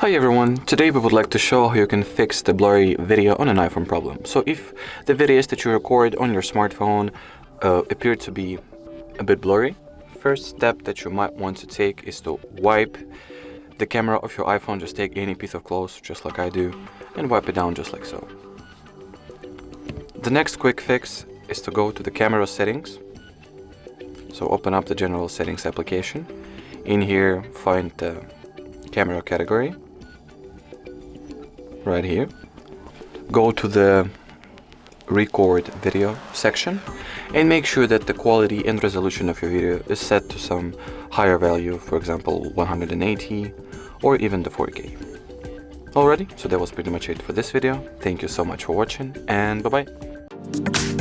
Hi everyone, today we would like to show how you can fix the blurry video on an iPhone problem. So if the videos that you record on your smartphone appear to be a bit blurry, first step that you might want to take is to wipe the camera of your iPhone. Just take any piece of cloth, just like I do, and wipe it down just like so. The next quick fix is to go to the camera settings. So open up the general settings application. In here, find the camera category. Right here. Go to the record video section and make sure that the quality and resolution of your video is set to some higher value, for example 180 or even the 4K. Alrighty, so that was pretty much it for this video. Thank you so much for watching and bye bye.